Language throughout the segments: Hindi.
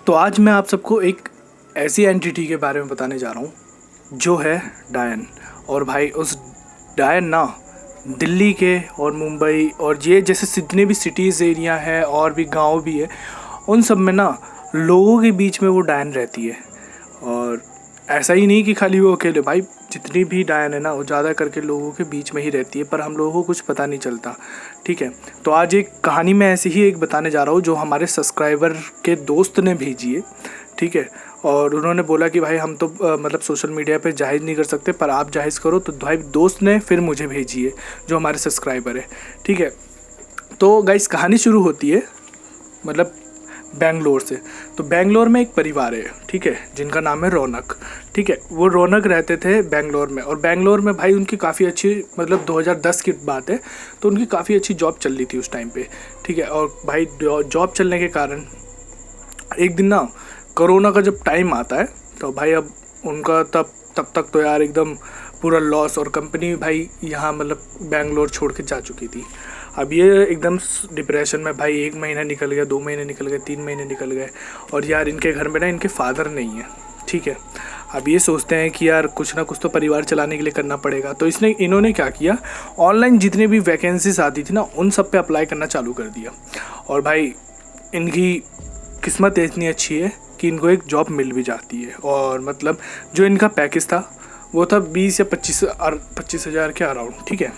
तो आज मैं आप सबको एक ऐसी एंटिटी के बारे में बताने जा रहा हूँ जो है डायन। और भाई उस डायन ना दिल्ली के और मुंबई और ये जैसे जितने भी सिटीज़ एरिया है और भी गांव भी है, उन सब में ना लोगों के बीच में वो डायन रहती है। और ऐसा ही नहीं कि खाली वो अकेले, भाई जितनी भी डायन है ना वो ज़्यादा करके लोगों के बीच में ही रहती है, पर हम लोगों को कुछ पता नहीं चलता। ठीक है, तो आज एक कहानी मैं ऐसी ही एक बताने जा रहा हूँ जो हमारे सब्सक्राइबर के दोस्त ने भेजी है। ठीक है, और उन्होंने बोला कि भाई हम तो मतलब सोशल मीडिया पे जाहिर नहीं कर सकते, पर आप जाहिर करो। तो भाई दोस्त ने फिर मुझे भेजी है जो हमारे सब्सक्राइबर है। ठीक है, तो गाइस कहानी शुरू होती है मतलब बेंगलोर से। तो बेंगलोर में एक परिवार है, ठीक है, जिनका नाम है रौनक। ठीक है, वो रौनक रहते थे बेंगलोर में, और बेंगलोर में भाई उनकी काफ़ी अच्छी, मतलब 2010 की बात है, तो उनकी काफ़ी अच्छी जॉब चल रही थी उस टाइम पे। ठीक है, और भाई जॉब चलने के कारण एक दिन ना कोरोना का जब टाइम आता है तो भाई अब उनका तब तक तो यार एकदम पूरा लॉस, और कंपनी भाई यहाँ मतलब बेंगलोर छोड़ के जा चुकी थी। अब ये एकदम डिप्रेशन में, भाई 1 महीना निकल गया, 2 महीने निकल गए, 3 महीने निकल गए, और यार इनके घर में ना इनके फादर नहीं है। ठीक है, अब ये सोचते हैं कि यार कुछ ना कुछ तो परिवार चलाने के लिए करना पड़ेगा। तो इन्होंने क्या किया, ऑनलाइन जितनी भी वैकेंसीज आती थी ना उन सब पे अप्लाई करना चालू कर दिया। और भाई इनकी किस्मत इतनी अच्छी है कि इनको एक जॉब मिल भी जाती है। और मतलब जो इनका पैकेज था वो था 20 या 25 हज़ार के अराउंड। ठीक है,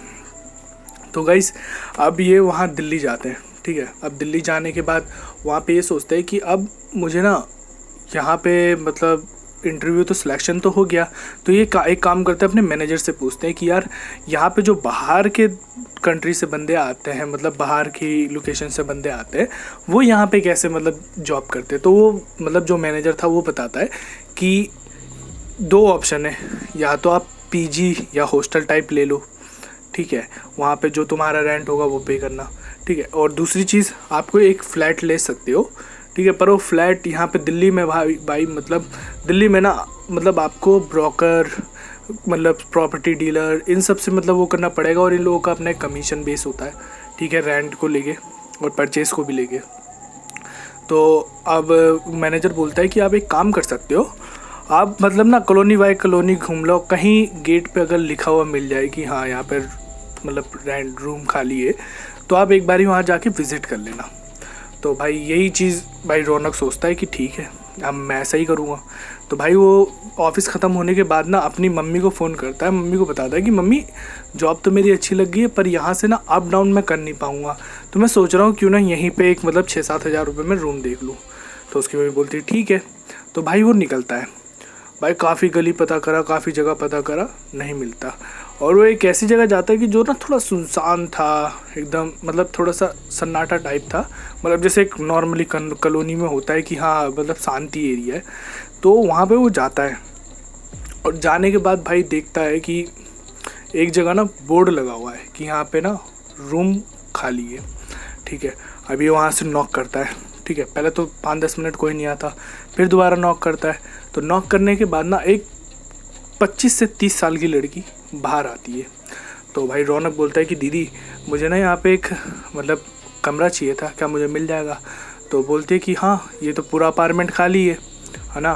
तो गाइस अब ये वहाँ दिल्ली जाते हैं। ठीक है, अब दिल्ली जाने के बाद वहाँ पे ये सोचते हैं कि अब मुझे ना यहाँ पे मतलब इंटरव्यू तो सिलेक्शन तो हो गया, तो ये एक काम करते हैं, अपने मैनेजर से पूछते हैं कि यार यहाँ पे जो बाहर के कंट्री से बंदे आते हैं, मतलब बाहर की लोकेशन से बंदे आते हैं, वो यहाँ पे कैसे मतलब जॉब करते हैं। तो वो मतलब जो मैनेजर था वो बताता है कि 2 ऑप्शन है, या तो आप पीजी या हॉस्टल टाइप ले लो। ठीक है, वहाँ पे जो तुम्हारा रेंट होगा वो पे करना। ठीक है, और दूसरी चीज़ आपको एक फ़्लैट ले सकते हो। ठीक है, पर वो फ्लैट यहाँ पे दिल्ली में भाई मतलब दिल्ली में ना मतलब आपको ब्रोकर, मतलब प्रॉपर्टी डीलर, इन सब से मतलब वो करना पड़ेगा, और इन लोगों का अपना एक कमीशन बेस होता है। ठीक है, रेंट को लेके और परचेज़ को भी लेके। तो अब मैनेजर बोलता है कि आप एक काम कर सकते हो, आप मतलब ना कॉलोनी बाय कॉलोनी घूम लो, कहीं गेट पे अगर लिखा हुआ मिल जाए कि हाँ यहाँ पर मतलब रेंट रूम खाली है, तो आप एक बारी वहाँ जाके विज़िट कर लेना। तो भाई यही चीज़ भाई रौनक सोचता है कि ठीक है, अब मैं ऐसा ही करूँगा। तो भाई वो ऑफिस ख़त्म होने के बाद ना अपनी मम्मी को फ़ोन करता है, मम्मी को बताता है कि मम्मी जॉब तो मेरी अच्छी लग गई है, पर यहाँ से ना अप डाउन मैं कर नहीं पाऊँगा, तो मैं सोच रहा हूँ क्यों ना यहीं पे एक मतलब 6-7 हज़ार रुपये में रूम देख लूँ। तो उसकी मम्मी बोलती है ठीक है। तो भाई वो निकलता है, भाई काफ़ी गली पता करा, काफ़ी जगह पता करा, नहीं मिलता। और वो एक ऐसी जगह जाता है कि जो ना थोड़ा सुनसान था एकदम, मतलब थोड़ा सा सन्नाटा टाइप था, मतलब जैसे एक नॉर्मली कॉलोनी में होता है कि हाँ मतलब शांति एरिया है। तो वहाँ पे वो जाता है, और जाने के बाद भाई देखता है कि एक जगह ना बोर्ड लगा हुआ है कि यहाँ पे ना रूम खाली है। ठीक है, अभी वहाँ से नॉक करता है। ठीक है, पहले तो 5-10 मिनट कोई नहीं आता, फिर दोबारा नॉक करता है। तो नॉक करने के बाद ना एक 25 से 30 साल की लड़की बाहर आती है। तो भाई रौनक बोलता है कि दीदी मुझे ना यहाँ पे एक मतलब कमरा चाहिए था, क्या मुझे मिल जाएगा। तो बोलती है कि हाँ ये तो पूरा अपार्टमेंट खाली है ना।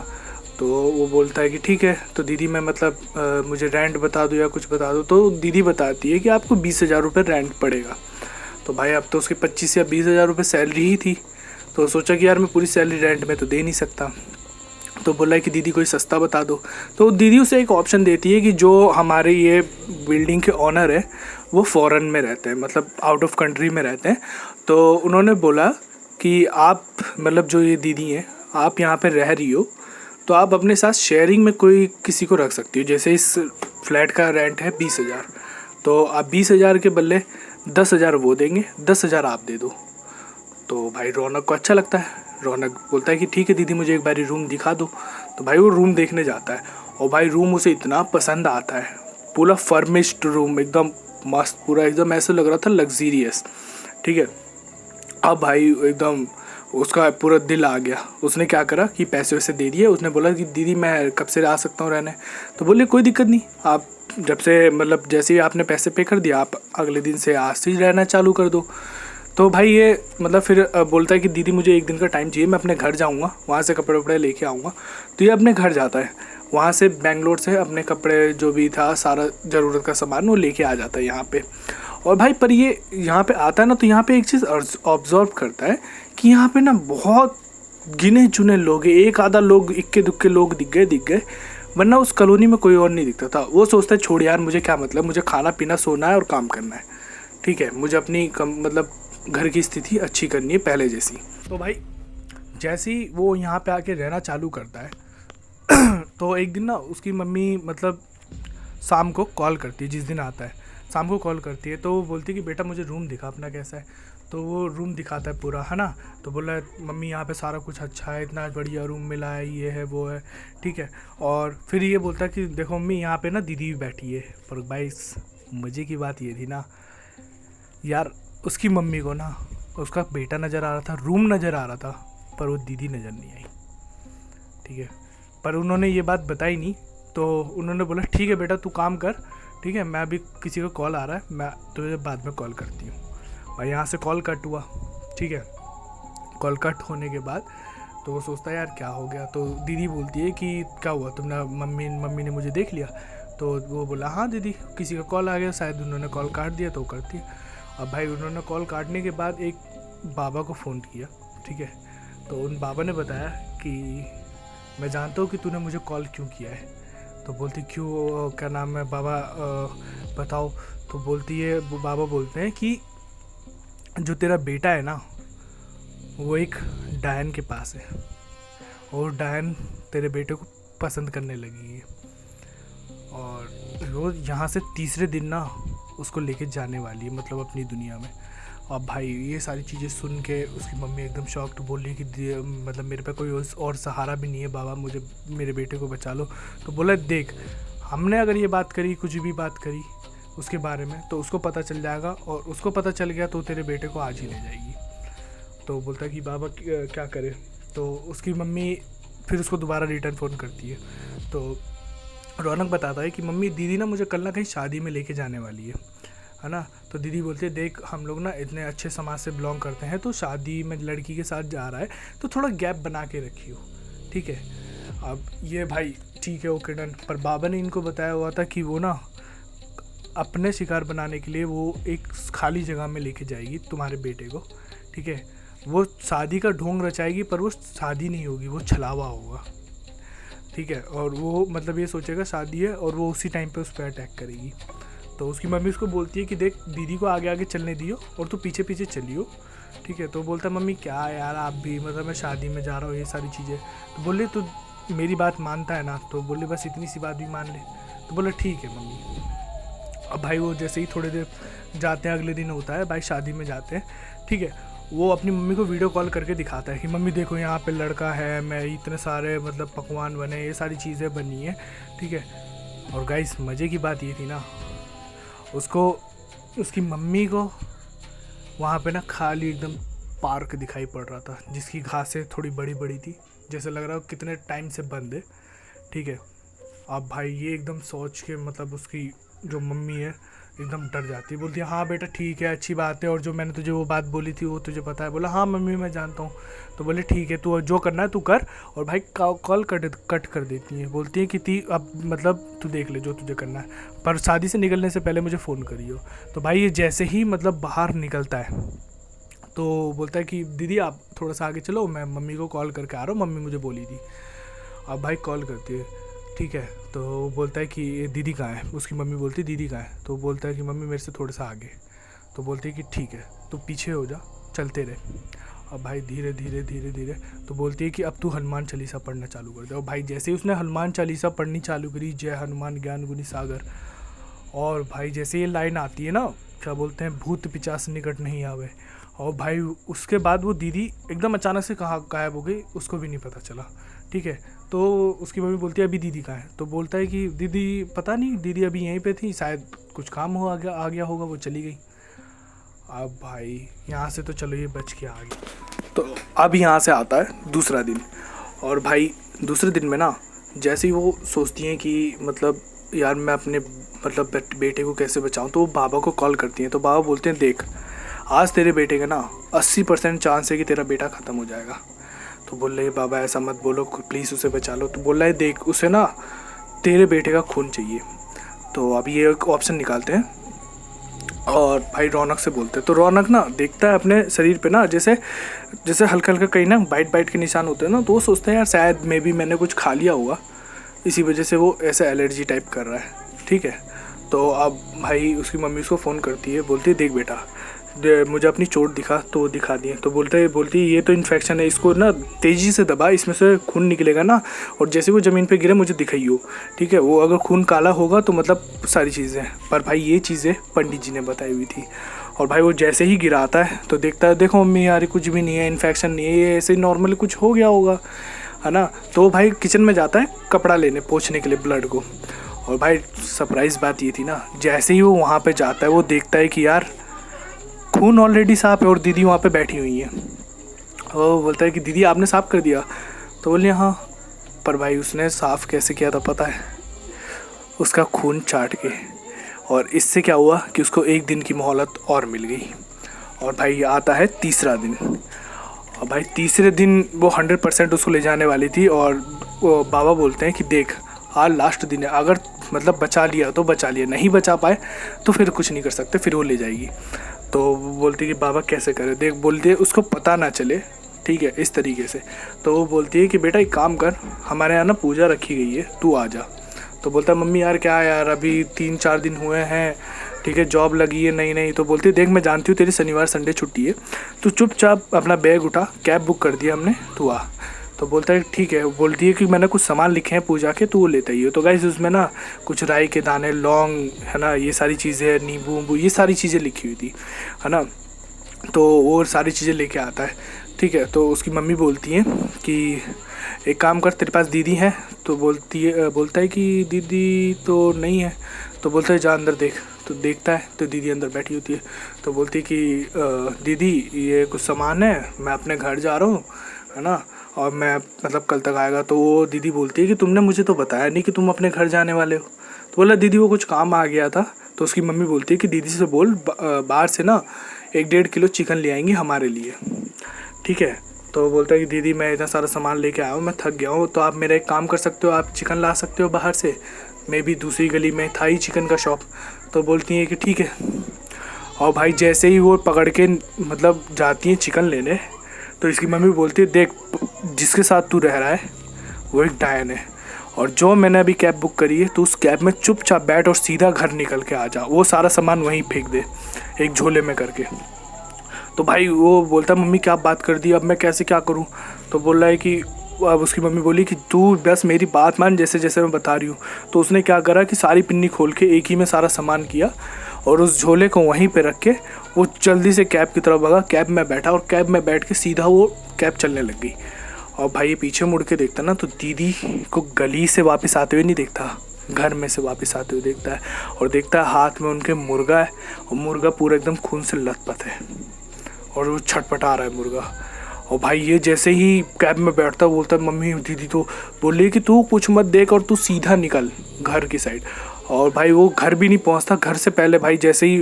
तो वो बोलता है कि ठीक है, तो दीदी मैं मतलब मुझे रेंट बता दो या कुछ बता दो। तो दीदी बताती है कि आपको 20 हज़ार रुपये रेंट पड़ेगा। तो भाई अब तो उसकी 25 या 20 हज़ार रुपये सैलरी ही थी, तो सोचा कि यार मैं पूरी सैलरी रेंट में तो दे नहीं सकता। तो बोला है कि दीदी कोई सस्ता बता दो। तो दीदी उसे एक ऑप्शन देती है कि जो हमारे ये बिल्डिंग के ओनर है वो फ़ॉरेन में रहते हैं, मतलब आउट ऑफ कंट्री में रहते हैं। तो उन्होंने बोला कि आप मतलब जो ये दीदी हैं, आप यहाँ पे रह रही हो तो आप अपने साथ शेयरिंग में कोई किसी को रख सकती हो। जैसे इस फ्लैट का रेंट है 20 हज़ार, तो आप 20 हज़ार के बदले 10 हज़ार वो देंगे, 10 हज़ार आप दे दो। तो भाई रौनक को अच्छा लगता है, रौनक बोलता है कि ठीक है दीदी मुझे एक बारी रूम दिखा दो। तो भाई वो रूम देखने जाता है, और भाई रूम उसे इतना पसंद आता है, पूरा फर्निश्ड रूम एकदम मस्त, पूरा एकदम ऐसा लग रहा था लग्जीरियस। ठीक है, अब भाई एकदम उसका पूरा दिल आ गया। उसने क्या करा कि पैसे वैसे दे दिए। उसने बोला कि दीदी मैं कब से आ सकता हूँ रहने। तो बोले कोई दिक्कत नहीं, आप जब से मतलब जैसे ही आपने पैसे पे कर दिया आप अगले दिन से आज से ही रहना चालू कर दो। तो भाई ये मतलब फिर बोलता है कि दीदी मुझे एक दिन का टाइम चाहिए, मैं अपने घर जाऊँगा, वहाँ से कपड़े वपड़े लेके आऊँगा। तो ये अपने घर जाता है, वहाँ से बेंगलोर से अपने कपड़े जो भी था सारा ज़रूरत का सामान वो लेके आ जाता है यहाँ पे। और भाई पर ये यहाँ पे आता है ना, तो यहाँ पे एक चीज़ ऑब्जर्व करता है कि यहाँ पे ना बहुत गिने चुने लोग हैं, एक आधा लोग इक्के दुक्के लोग दिख गए, वरना उस कॉलोनी में कोई और नहीं दिखता था। वो सोचता है छोड़ यार, मुझे क्या मतलब, मुझे खाना पीना सोना है और काम करना है, ठीक है, मुझे अपनी मतलब घर की स्थिति अच्छी करनी है पहले जैसी। तो भाई जैसे ही वो यहाँ पे आके रहना चालू करता है तो एक दिन ना उसकी मम्मी मतलब शाम को कॉल करती है, जिस दिन आता है शाम को कॉल करती है, तो वो बोलती है कि बेटा मुझे रूम दिखा अपना कैसा है। तो वो रूम दिखाता है पूरा, है ना। तो बोला मम्मी यहाँ पे सारा कुछ अच्छा है, इतना बढ़िया रूम मिला है, ये है वो है, ठीक है। और फिर ये बोलता है कि देखो मम्मी यहाँ पे ना दीदी भी बैठी है। पर भाई मज़े की बात ये थी ना यार, उसकी मम्मी को ना उसका बेटा नज़र आ रहा था, रूम नज़र आ रहा था, पर वो दीदी नज़र नहीं आई, ठीक है। पर उन्होंने ये बात बताई नहीं, तो उन्होंने बोला ठीक है बेटा तू काम कर, ठीक है, मैं अभी किसी का कॉल आ रहा है, मैं तुझे बाद में कॉल करती हूँ। भाई यहाँ से कॉल कट हुआ, ठीक है। कॉल कट होने के बाद तो वो सोचता है यार क्या हो गया। तो दीदी बोलती है कि क्या हुआ, तुमने मम्मी ने मुझे देख लिया। तो वो बोला हाँ दीदी किसी का कॉल आ गया, शायद उन्होंने कॉल काट दिया तो करती है। अब भाई उन्होंने कॉल काटने के बाद एक बाबा को फ़ोन किया, ठीक है। तो उन बाबा ने बताया कि मैं जानता हूँ कि तूने मुझे कॉल क्यों किया है। तो बोलती क्यों, क्या नाम है बाबा, बताओ। तो बोलती है, वो बाबा बोलते हैं कि जो तेरा बेटा है ना वो एक डायन के पास है, और डायन तेरे बेटे को पसंद करने लगी है, और वो यहाँ से तीसरे दिन ना उसको लेके जाने वाली है, मतलब अपनी दुनिया में। अब भाई ये सारी चीज़ें सुन के उसकी मम्मी एकदम शॉक्ड, बोल रही कि मतलब मेरे पे कोई और सहारा भी नहीं है बाबा, मुझे मेरे बेटे को बचा लो। तो बोला देख, हमने अगर ये बात करी, कुछ भी बात करी उसके बारे में, तो उसको पता चल जाएगा, और उसको पता चल गया तो तेरे बेटे को आज ही ले जाएगी। तो बोलता है कि बाबा क्या करे। तो उसकी मम्मी फिर उसको दोबारा रिटर्न फ़ोन करती है। तो रौनक बताता है कि मम्मी दीदी ना मुझे कल ना कहीं शादी में लेके जाने वाली है ना। तो दीदी बोलती है देख हम लोग ना इतने अच्छे समाज से बिलोंग करते हैं, तो शादी में लड़की के साथ जा रहा है तो थोड़ा गैप बना के रखियो, ठीक है। अब ये भाई ठीक है ओके डन। पर बाबा ने इनको बताया हुआ था कि वो ना अपने शिकार बनाने के लिए वो एक खाली जगह में लेके जाएगी तुम्हारे बेटे को, ठीक है। वो शादी का ढोंग रचाएगी, पर वो शादी नहीं होगी, वो छलावा होगा, ठीक है। और वो मतलब ये सोचेगा शादी है, और वो उसी टाइम पे उस पर अटैक करेगी। तो उसकी मम्मी उसको बोलती है कि देख दीदी को आगे आगे चलने दियो और तू पीछे पीछे चलियो, ठीक है। तो बोलता है मम्मी क्या यार आप भी, मतलब मैं शादी में जा रहा हूँ ये सारी चीज़ें। तो बोले तू मेरी बात मानता है ना। तो बोले बस इतनी सी बात भी मान ले। तो बोले ठीक है मम्मी। अब भाई वो जैसे ही थोड़ी देर जाते हैं, अगले दिन होता है भाई शादी में जाते हैं, ठीक है। वो अपनी मम्मी को वीडियो कॉल करके दिखाता है कि मम्मी देखो यहाँ पे लड़का है, मैं इतने सारे मतलब पकवान बने, ये सारी चीज़ें बनी है, ठीक है। और गाइस मज़े की बात ये थी ना, उसको उसकी मम्मी को वहाँ पे ना खाली एकदम पार्क दिखाई पड़ रहा था, जिसकी घासें थोड़ी बड़ी बड़ी थी, जैसे लग रहा हो कितने टाइम से बंद है, ठीक है। अब भाई ये एकदम सोच के मतलब उसकी जो मम्मी है एकदम डर जाती है, बोलती है हाँ बेटा ठीक है अच्छी बात है, और जो मैंने तुझे वो बात बोली थी वो तुझे पता है। बोला हाँ मम्मी मैं जानता हूँ। तो बोले ठीक है तू जो करना है तू कर। और भाई कॉल कट कर देती है, बोलती है कि ती अब मतलब तू देख ले जो तुझे करना है, पर शादी से निकलने से पहले मुझे फ़ोन करियो। तो भाई ये जैसे ही मतलब बाहर निकलता है तो बोलता है कि दीदी आप थोड़ा सा आगे चलो, मैं मम्मी को कॉल करके आ रहा हूँ, मम्मी मुझे बोली थी। अब भाई कॉल करती है, ठीक है। तो वो बोलता है कि दीदी कहाँ है, उसकी मम्मी बोलती है दीदी कहाँ है। तो बोलता है कि मम्मी मेरे से थोड़ा सा आगे। तो बोलती है कि ठीक है तो पीछे हो जा, चलते रहे। अब भाई धीरे धीरे धीरे धीरे तो बोलती है कि अब तू हनुमान चालीसा पढ़ना चालू कर दे। और भाई जैसे ही उसने हनुमान चालीसा पढ़नी चालू करी, जय हनुमान ज्ञान गुनी सागर, और भाई जैसे ये लाइन आती है ना, क्या बोलते हैं, भूत पिचास निकट नहीं आवे, और भाई उसके बाद वो दीदी एकदम अचानक से कहाँ गायब हो गई, उसको भी नहीं पता चला, ठीक है। तो उसकी मम्मी बोलती है अभी दीदी कहाँ है। तो बोलता है कि दीदी पता नहीं, दीदी अभी यहीं पे थी, शायद कुछ काम आ गया होगा, वो चली गई। अब भाई यहाँ से तो चलो ये बच के आ गई। तो अब यहाँ से आता है दूसरा दिन, और भाई दूसरे दिन में ना जैसे ही वो सोचती हैं कि मतलब यार मैं अपने मतलब बेटे को कैसे बचाऊं, तो वो बाबा को कॉल करती हैं। तो बाबा बोलते हैं देख आज तेरे बेटे का ना 80% चांस है कि तेरा बेटा ख़त्म हो जाएगा। तो बोल रहे बाबा ऐसा मत बोलो, प्लीज़ उसे बचा लो। तो बोल रहा है देख उसे ना तेरे बेटे का खून चाहिए। तो अभी ये एक ऑप्शन निकालते हैं और भाई रौनक से बोलते हैं। तो रौनक ना देखता है अपने शरीर पे ना जैसे जैसे हल्का हल्का कहीं ना बाइट के निशान होते हैं ना, तो वो सोचता है यार शायद मे बी मैंने कुछ खा लिया होगा, इसी वजह से वो ऐसे एलर्जी टाइप कर रहा है। ठीक है, तो अब भाई उसकी मम्मी उसको फ़ोन करती है, बोलती है देख बेटा मुझे अपनी चोट दिखा। तो दिखा दिए। तो बोलती है ये तो इन्फेक्शन है, इसको ना तेज़ी से दबा, इसमें से खून निकलेगा ना, और जैसे वो ज़मीन पे गिरे मुझे दिखाइयो। ठीक है, वो अगर खून काला होगा तो मतलब सारी चीज़ें। पर भाई ये चीज़ें पंडित जी ने बताई हुई थी। और भाई वो जैसे ही गिराता है तो देखता है देखो मम्मी यार कुछ भी नहीं है, इन्फेक्शन नहीं है, ये ऐसे ही नॉर्मली कुछ हो गया होगा, है ना। तो भाई किचन में जाता है कपड़ा लेने पोंछने के लिए ब्लड को। और भाई सरप्राइज़ बात ये थी ना, जैसे ही वो वहाँ पे जाता है वो देखता है कि यार खून ऑलरेडी साफ है और दीदी वहाँ पे बैठी हुई है। और बोलता है कि दीदी आपने साफ़ कर दिया। तो बोलिए हाँ। पर भाई उसने साफ़ कैसे किया था पता है? उसका खून चाट के। और इससे क्या हुआ कि उसको एक दिन की मोहलत और मिल गई। और भाई आता है तीसरा दिन। और भाई तीसरे दिन वो 100% उसको ले जाने वाली थी। और वो बाबा बोलते हैं कि देख आज लास्ट दिन है, अगर मतलब बचा लिया तो बचा लिया, नहीं बचा पाए तो फिर कुछ नहीं कर सकते, फिर वो ले जाएगी। तो वो बोलती है कि बाबा कैसे करें, देख बोलती है उसको पता ना चले, ठीक है, इस तरीके से। तो वो बोलती है कि बेटा एक काम कर, हमारे यहाँ ना पूजा रखी गई है, तू आ जा। तो बोलता है मम्मी यार क्या यार अभी 3-4 दिन हुए हैं, ठीक है, जॉब लगी है। नहीं तो बोलती है देख मैं जानती हूँ तेरी शनिवार संडे छुट्टी है, तू चुपचाप अपना बैग उठा, कैब बुक कर दिया हमने, तू आ। तो बोलता है ठीक है। बोलती है कि मैंने कुछ सामान लिखे हैं पूजा के, तो वो लेता ही हो। तो गाइस उसमें ना कुछ राई के दाने, लौंग, है ना, ये सारी चीज़ें, नींबू वींबू, ये सारी चीज़ें लिखी हुई थी, है ना। तो वो सारी चीज़ें लेके आता है। ठीक है, तो उसकी मम्मी बोलती हैं कि एक काम कर तेरे पास दीदी है। तो बोलता है कि दीदी तो नहीं है। तो बोलता है जा अंदर देख। तो देखता है तो दीदी अंदर बैठी होती है। तो बोलती है कि दीदी ये कुछ सामान है, मैं अपने घर जा रहा हूँ, है ना, और मैं मतलब कल तक आएगा। तो वो दीदी बोलती है कि तुमने मुझे तो बताया नहीं कि तुम अपने घर जाने वाले हो। तो बोला दीदी वो कुछ काम आ गया था। तो उसकी मम्मी बोलती है कि दीदी से बोल बाहर से ना 1-1.5 किलो चिकन ले आएंगी हमारे लिए, ठीक है। तो बोलता है कि दीदी मैं इतना सारा सामान लेके आया हूँ, मैं थक गया हूँ, तो आप मेरा एक काम कर सकते हो, आप चिकन ला सकते हो बाहर से, मैं भी दूसरी गली में था ही चिकन का शॉप। तो बोलती हैं कि ठीक है। और भाई जैसे ही वो पकड़ के मतलब जाती हैं चिकन लेने, तो इसकी मम्मी बोलती है देख जिसके साथ तू रह रहा है वो एक डायन है, और जो मैंने अभी कैब बुक करी है तो उस कैब में चुपचाप बैठ और सीधा घर निकल के आ जा, वो सारा सामान वहीं फेंक दे एक झोले में करके। तो भाई वो बोलता मम्मी क्या बात कर दी, अब मैं कैसे क्या करूं। तो बोल रहा है कि अब उसकी मम्मी बोली कि तू बस मेरी बात मान, जैसे जैसे मैं बता रही हूँ। तो उसने क्या करा कि सारी पिन्नी खोल के एक ही में सारा सामान किया और उस झोले को वहीं पे रख के वो जल्दी से कैब की तरफ भागा, कैब में बैठा और कैब में बैठ के सीधा वो कैब चलने लग गई। और भाई ये पीछे मुड़ के देखता ना तो दीदी को गली से वापस आते हुए नहीं देखता, घर में से वापस आते हुए देखता है। और देखता है हाथ में उनके मुर्गा है, और मुर्गा पूरा एकदम खून से लथपथ है और वो छटपटा रहा है मुर्गा। और भाई ये जैसे ही कैब में बैठता बोलता है मम्मी दीदी तो बोली कि तू कुछ मत देख और तू सीधा निकल घर की साइड। और भाई वो घर भी नहीं पहुंचता, घर से पहले भाई जैसे ही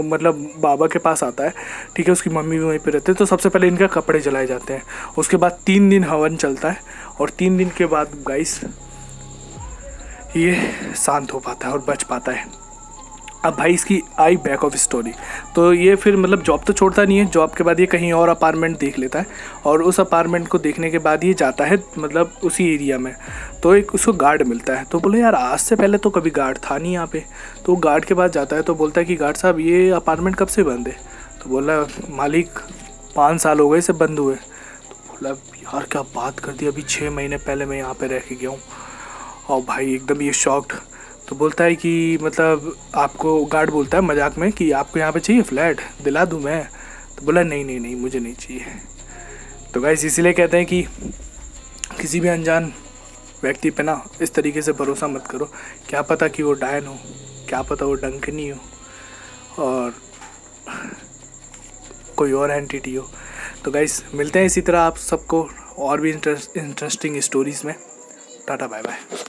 मतलब बाबा के पास आता है, ठीक है, उसकी मम्मी भी वहीं पे रहते हैं, तो सबसे पहले इनके कपड़े जलाए जाते हैं। उसके बाद 3 दिन हवन चलता है और 3 दिन के बाद गाइस ये शांत हो पाता है और बच पाता है। अब भाई इसकी आई बैक ऑफ स्टोरी। तो ये फिर मतलब जॉब तो छोड़ता नहीं है, जॉब के बाद ये कहीं और अपार्टमेंट देख लेता है और उस अपार्टमेंट को देखने के बाद ये जाता है मतलब उसी एरिया में। तो एक उसको गार्ड मिलता है, तो बोले यार आज से पहले तो कभी गार्ड था नहीं यहाँ पे। तो गार्ड के पास जाता है तो बोलता है कि गार्ड साहब ये अपार्टमेंट कब से बंद है। तो बोला मालिक 5 साल हो गए इसे बंद हुए। तो बोला यार क्या बात कर दी, अभी 6 महीने पहले मैं यहाँ पर रह के गया हूँ। और भाई एकदम ये शॉक्ड। तो बोलता है कि मतलब आपको, गार्ड बोलता है मजाक में कि आपको यहाँ पे चाहिए फ्लैट, दिला दूँ मैं। तो बोला नहीं मुझे नहीं चाहिए। तो गाइस इसीलिए कहते हैं कि किसी भी अनजान व्यक्ति पे ना इस तरीके से भरोसा मत करो, क्या पता कि वो डायन हो, क्या पता वो डंकनी हो और कोई और एंटिटी हो। तो गाइस मिलते हैं इसी तरह आप सबको और भी इंटरेस्टिंग स्टोरीज़ में। Ta-ta bye bye.